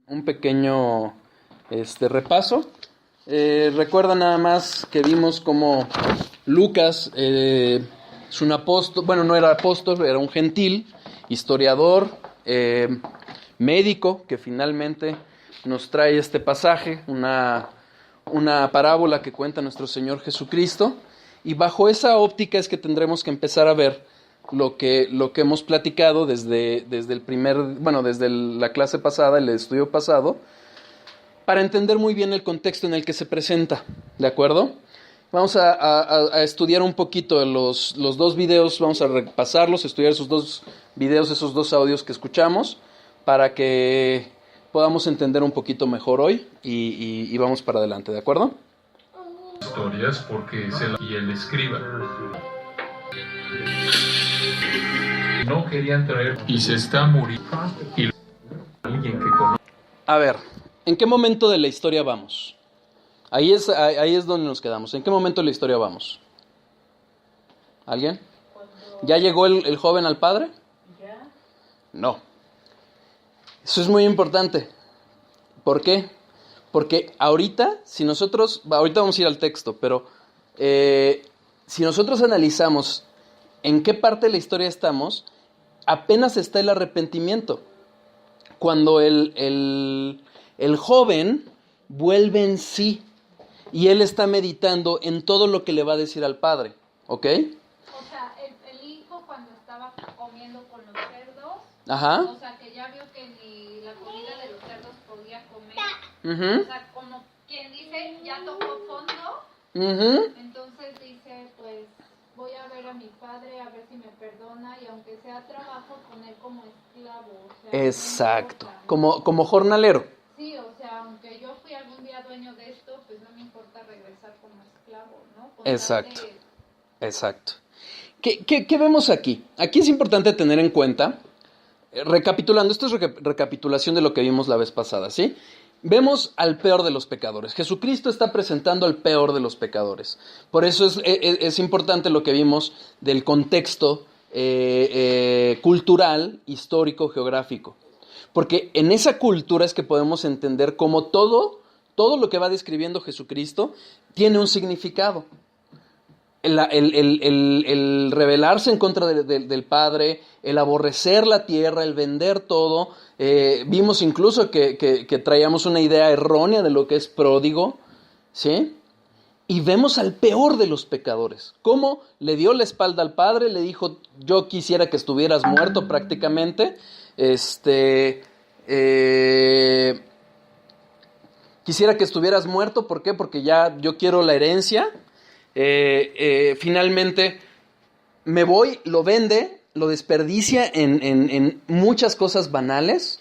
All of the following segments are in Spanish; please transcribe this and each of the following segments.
un pequeño repaso. Recuerda nada más que vimos como Lucas es un apóstol, bueno, no era apóstol, era un gentil, historiador, médico, que finalmente nos trae este pasaje, una parábola que cuenta nuestro Señor Jesucristo, y bajo esa óptica es que tendremos que empezar a ver lo que hemos platicado desde la clase pasada, el estudio pasado, para entender muy bien el contexto en el que se presenta, ¿de acuerdo? Vamos a estudiar un poquito los dos videos, vamos a repasarlos, estudiar esos dos videos, esos dos audios que escuchamos, para que podamos entender un poquito mejor hoy y vamos para adelante, ¿de acuerdo? Historias porque y el escriba no querían traer y se está muriendo y alguien que conoce. A ver, ¿en qué momento de la historia vamos? Ahí es donde nos quedamos. ¿En qué momento de la historia vamos? ¿Alguien? ¿Ya llegó el joven al padre? No. Eso es muy importante. ¿Por qué? Porque ahorita vamos a ir al texto, pero si nosotros analizamos en qué parte de la historia estamos, apenas está el arrepentimiento. Cuando el joven vuelve en sí y él está meditando en todo lo que le va a decir al padre, ¿ok? O sea, el hijo cuando estaba comiendo con los cerdos, Ajá. o sea, que ya vio que ni la comida de los cerdos podía comer, Uh-huh. o sea, como quien dice, ya tocó fondo, Uh-huh. entonces dice, pues voy a ver a mi padre, a ver si me perdona, y aunque sea trabajo, poner como esclavo, o sea, Exacto, no importa, ¿no? como jornalero. Sí, o sea, aunque yo fui algún día dueño de esto, pues no me importa regresar como esclavo, ¿no? Con Exacto. tal Exacto. ¿Qué vemos aquí? Aquí es importante tener en cuenta, recapitulando, esto es recapitulación de lo que vimos la vez pasada, ¿sí? Vemos al peor de los pecadores. Jesucristo está presentando al peor de los pecadores. Por eso es importante lo que vimos del contexto cultural, histórico, geográfico. Porque en esa cultura es que podemos entender cómo todo lo que va describiendo Jesucristo tiene un significado. El rebelarse en contra del Padre, el aborrecer la tierra, el vender todo. Vimos incluso que traíamos una idea errónea de lo que es pródigo, ¿sí? Y vemos al peor de los pecadores. Cómo le dio la espalda al Padre, le dijo, yo quisiera que estuvieras muerto prácticamente. Quisiera que estuvieras muerto, ¿por qué? Porque ya yo quiero la herencia. Finalmente me voy, lo vende, lo desperdicia en muchas cosas banales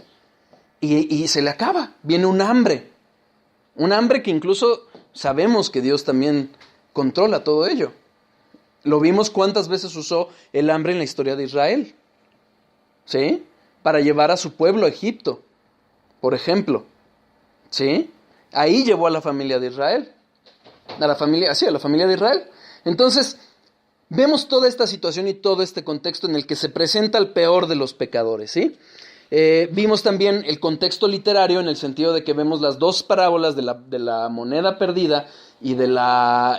y se le acaba. Viene un hambre que incluso sabemos que Dios también controla todo ello. Lo vimos cuántas veces usó el hambre en la historia de Israel, ¿sí? Para llevar a su pueblo a Egipto, por ejemplo, ¿sí? Ahí llevó a la familia de Israel. A la familia de Israel. Entonces, vemos toda esta situación y todo este contexto en el que se presenta el peor de los pecadores, ¿sí? Vimos también el contexto literario en el sentido de que vemos las dos parábolas de la moneda perdida y de la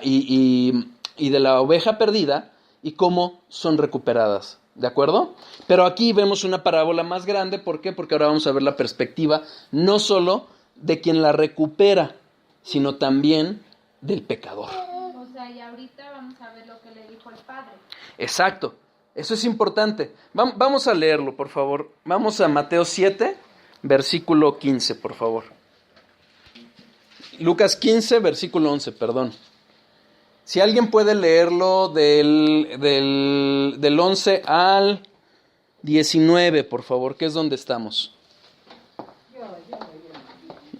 oveja perdida y cómo son recuperadas, ¿de acuerdo? Pero aquí vemos una parábola más grande, ¿por qué? Porque ahora vamos a ver la perspectiva no solo de quien la recupera, sino también del pecador. O sea, y ahorita vamos a ver lo que le dijo el padre. Exacto, eso es importante. Vamos a leerlo, por favor. Vamos a Mateo 7, versículo 15, por favor. Lucas 15, versículo 11, perdón. Si alguien puede leerlo del 11 al 19, por favor, que es donde estamos.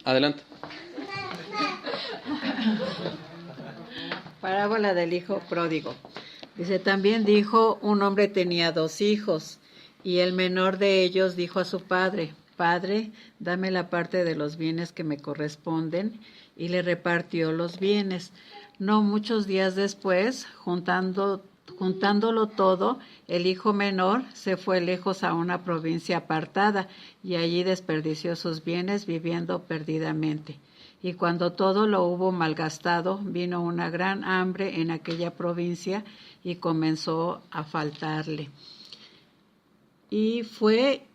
Adelante. Parábola del hijo pródigo. Dice, también dijo, un hombre tenía 2 hijos, y el menor de ellos dijo a su padre, Padre, dame la parte de los bienes que me corresponden, y le repartió los bienes. No muchos días después, Juntándolo todo, el hijo menor se fue lejos a una provincia apartada y allí desperdició sus bienes viviendo perdidamente. Y cuando todo lo hubo malgastado, vino una gran hambre en aquella provincia y comenzó a faltarle. Y fue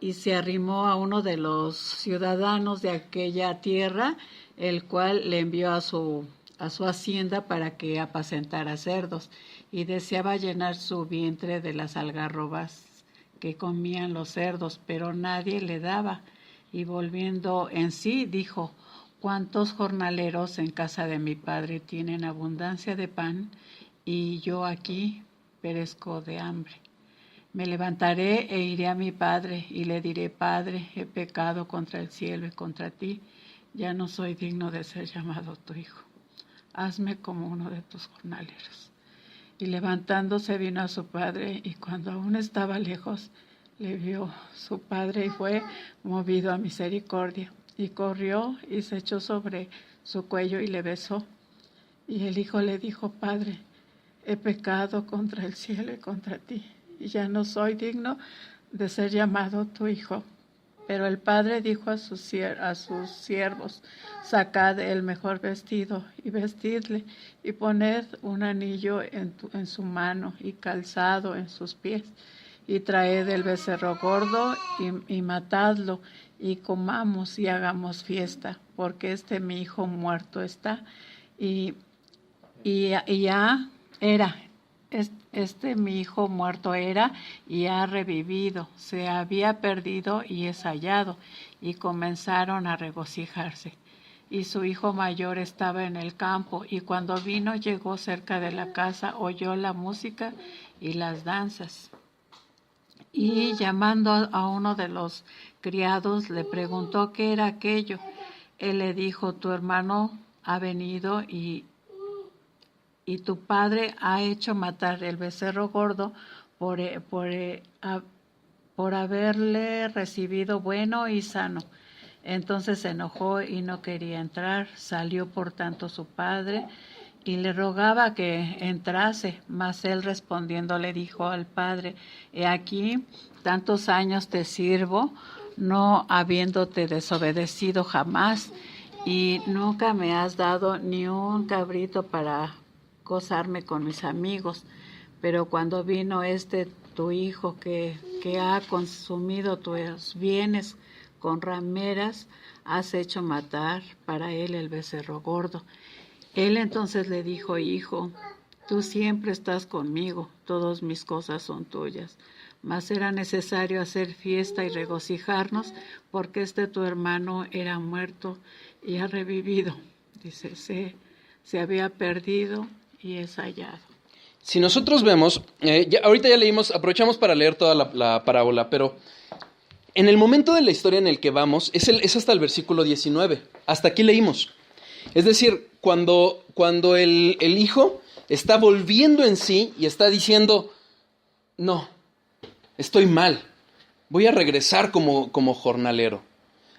y se arrimó a uno de los ciudadanos de aquella tierra, el cual le envió a su hacienda para que apacentara cerdos, y deseaba llenar su vientre de las algarrobas que comían los cerdos, pero nadie le daba. Y volviendo en sí, dijo: ¿Cuántos jornaleros en casa de mi padre tienen abundancia de pan, y yo aquí perezco de hambre? Me levantaré e iré a mi padre, y le diré: Padre, he pecado contra el cielo y contra ti, ya no soy digno de ser llamado tu hijo. Hazme como uno de tus jornaleros. Y levantándose vino a su padre, y cuando aún estaba lejos, le vio su padre y fue movido a misericordia. Y corrió y se echó sobre su cuello y le besó. Y el hijo le dijo: Padre, he pecado contra el cielo y contra ti, y ya no soy digno de ser llamado tu hijo. Pero el padre dijo a sus siervos: Sacad el mejor vestido y vestidle, y poned un anillo en su mano y calzado en sus pies, y traed el becerro gordo y matadlo, y comamos y hagamos fiesta, porque mi hijo muerto está, y ya era. Mi hijo muerto era y ha revivido, se había perdido y es hallado, y comenzaron a regocijarse. Y su hijo mayor estaba en el campo, y cuando vino llegó cerca de la casa, oyó la música y las danzas. Y llamando a uno de los criados, le preguntó qué era aquello. Él le dijo: Tu hermano ha venido y tu padre ha hecho matar el becerro gordo por haberle recibido bueno y sano. Entonces se enojó y no quería entrar. Salió por tanto su padre y le rogaba que entrase, mas él respondiendo le dijo al padre: He aquí, tantos años te sirvo, no habiéndote desobedecido jamás, y nunca me has dado ni un cabrito para gozarme con mis amigos. Pero cuando vino tu hijo que ha consumido tus bienes con rameras, has hecho matar para él el becerro gordo. Él entonces le dijo: Hijo, tú siempre estás conmigo, todas mis cosas son tuyas. Mas era necesario hacer fiesta y regocijarnos, porque tu hermano era muerto y ha revivido. Dice, se había perdido y es hallado. Si nosotros vemos, ahorita ya leímos, aprovechamos para leer toda la parábola, pero en el momento de la historia en el que vamos, es hasta el versículo 19. Hasta aquí leímos. Es decir, cuando el hijo está volviendo en sí y está diciendo: no, estoy mal, voy a regresar como jornalero.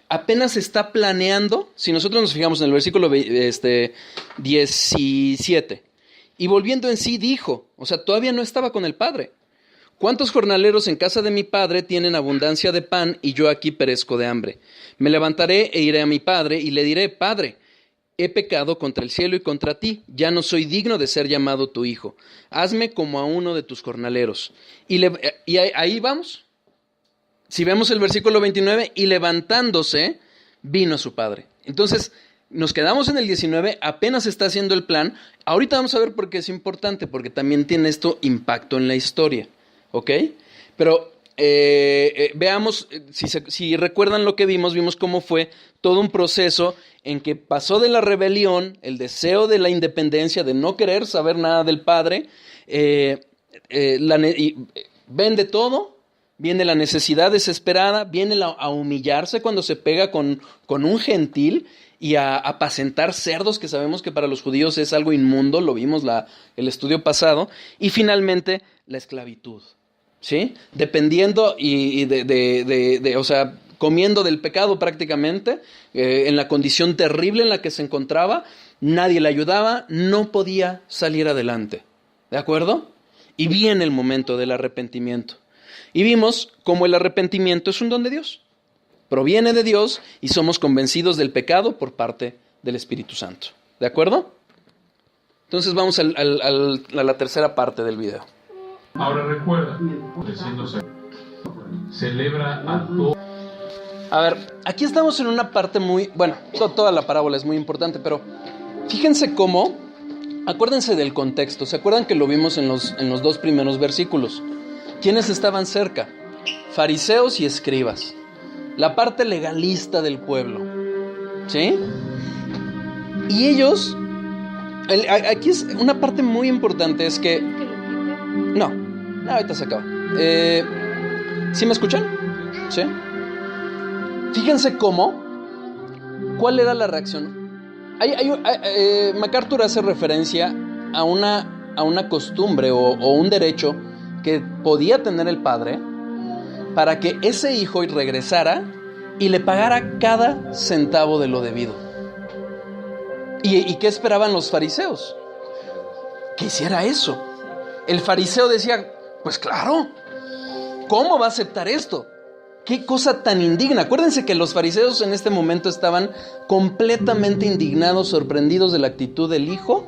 Apenas está planeando, si nosotros nos fijamos en el versículo 17, y volviendo en sí dijo, o sea, todavía no estaba con el padre: ¿Cuántos jornaleros en casa de mi padre tienen abundancia de pan y yo aquí perezco de hambre? Me levantaré e iré a mi padre y le diré: Padre, he pecado contra el cielo y contra ti, ya no soy digno de ser llamado tu hijo. Hazme como a uno de tus jornaleros. Y ahí vamos. Si vemos el versículo 29, y levantándose, vino a su padre. Entonces, nos quedamos en el 19, apenas está haciendo el plan. Ahorita vamos a ver por qué es importante, porque también tiene esto impacto en la historia, ¿ok? Pero veamos, si recuerdan lo que vimos cómo fue todo un proceso en que pasó de la rebelión, el deseo de la independencia, de no querer saber nada del padre, vende todo. Viene la necesidad desesperada, viene a humillarse cuando se pega con un gentil y a apacentar cerdos, que sabemos que para los judíos es algo inmundo, lo vimos el estudio pasado, y finalmente la esclavitud, ¿sí? Dependiendo o sea, comiendo del pecado prácticamente, en la condición terrible en la que se encontraba, nadie le ayudaba, no podía salir adelante, ¿de acuerdo? Y viene el momento del arrepentimiento. Y vimos cómo el arrepentimiento es un don de Dios. Proviene de Dios y somos convencidos del pecado por parte del Espíritu Santo. ¿De acuerdo? Entonces vamos a la tercera parte del video. Ahora recuerda, diciéndose, celebra a todos. A ver, aquí estamos en una parte muy... Bueno, toda la parábola es muy importante, pero fíjense cómo... Acuérdense del contexto. ¿Se acuerdan que lo vimos en los dos primeros versículos? ¿Quiénes estaban cerca? Fariseos y escribas. La parte legalista del pueblo. ¿Sí? Y ellos... Aquí es una parte muy importante, es que... No, ahorita se acaba. ¿Sí me escuchan? ¿Sí? Fíjense cómo... ¿Cuál era la reacción? MacArthur hace referencia a una costumbre o un derecho que podía tener el padre para que ese hijo regresara y le pagara cada centavo de lo debido. ¿Y qué esperaban los fariseos? Que hiciera eso. El fariseo decía, pues claro, ¿cómo va a aceptar esto? ¡Qué cosa tan indigna! Acuérdense que los fariseos en este momento estaban completamente indignados, sorprendidos de la actitud del hijo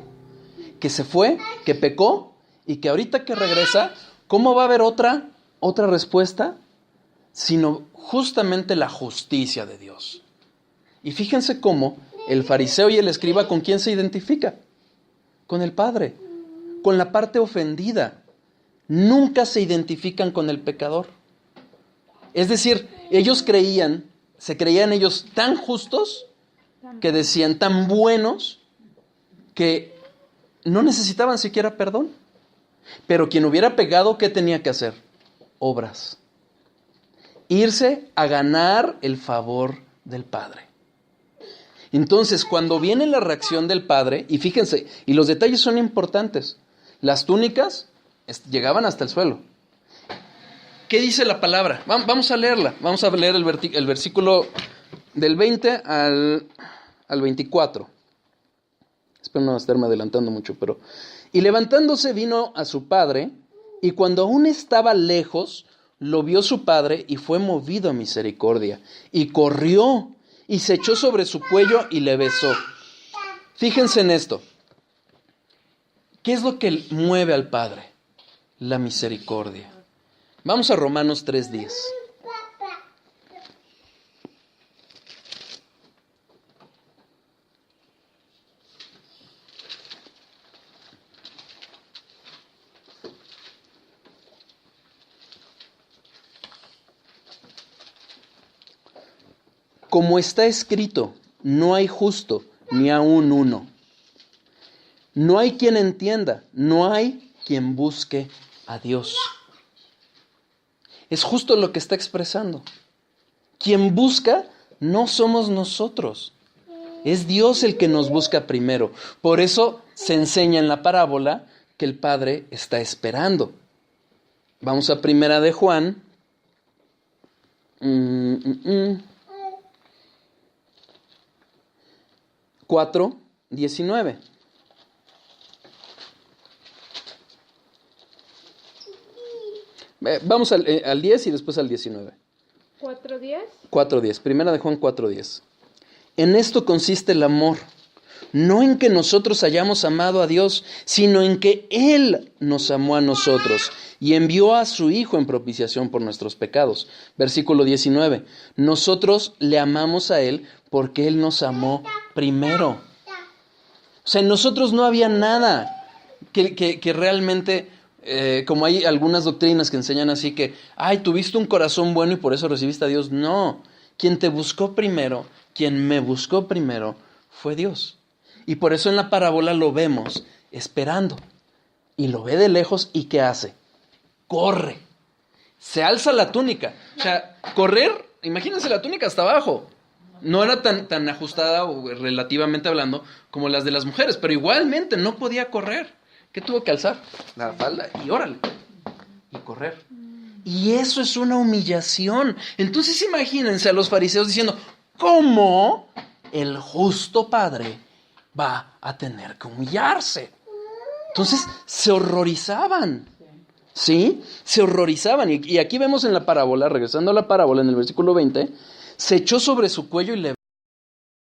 que se fue, que pecó y que ahorita que regresa, ¿cómo va a haber otra respuesta? Sino justamente la justicia de Dios. Y fíjense cómo el fariseo y el escriba, ¿con quién se identifica? Con el Padre, con la parte ofendida. Nunca se identifican con el pecador. Es decir, ellos se creían ellos tan justos, que decían tan buenos, que no necesitaban siquiera perdón. Pero quien hubiera pecado, ¿qué tenía que hacer? Obras. Irse a ganar el favor del Padre. Entonces, cuando viene la reacción del Padre, y fíjense, y los detalles son importantes, las túnicas llegaban hasta el suelo. ¿Qué dice la palabra? Vamos a leerla. Vamos a leer el versículo del 20 al 24. Espero no estarme adelantando mucho, pero... Y levantándose vino a su padre, y cuando aún estaba lejos, lo vio su padre, y fue movido a misericordia. Y corrió, y se echó sobre su cuello, y le besó. Fíjense en esto. ¿Qué es lo que mueve al Padre? La misericordia. Vamos a Romanos 3:10. Como está escrito, no hay justo, ni aun uno. No hay quien entienda, no hay quien busque a Dios. Es justo lo que está expresando. Quien busca no somos nosotros. Es Dios el que nos busca primero. Por eso se enseña en la parábola que el Padre está esperando. Vamos a Primera de Juan. 4:19. Vamos al 10 y después al 19. ¿4:10? 4:10. Primera de Juan 4:10. En esto consiste el amor, no en que nosotros hayamos amado a Dios, sino en que Él nos amó a nosotros y envió a su Hijo en propiciación por nuestros pecados. Versículo 19. Nosotros le amamos a Él porque Él nos amó primero. O sea, en nosotros no había nada que realmente... como hay algunas doctrinas que enseñan así que, tuviste un corazón bueno y por eso recibiste a Dios. No, quien te buscó primero, quien me buscó primero, fue Dios. Y por eso en la parábola lo vemos esperando. Y lo ve de lejos y ¿qué hace? Corre. Se alza la túnica. O sea, correr, imagínense la túnica hasta abajo. No era tan ajustada, o relativamente hablando, como las de las mujeres, pero igualmente no podía correr. ¿Qué tuvo que alzar? La falda y órale. Y correr. Y eso es una humillación. Entonces imagínense a los fariseos diciendo, ¿cómo el justo Padre va a tener que humillarse? Entonces se horrorizaban. ¿Sí? Se horrorizaban. Y aquí vemos en la parábola, regresando a la parábola en el versículo 20, se echó sobre su cuello y le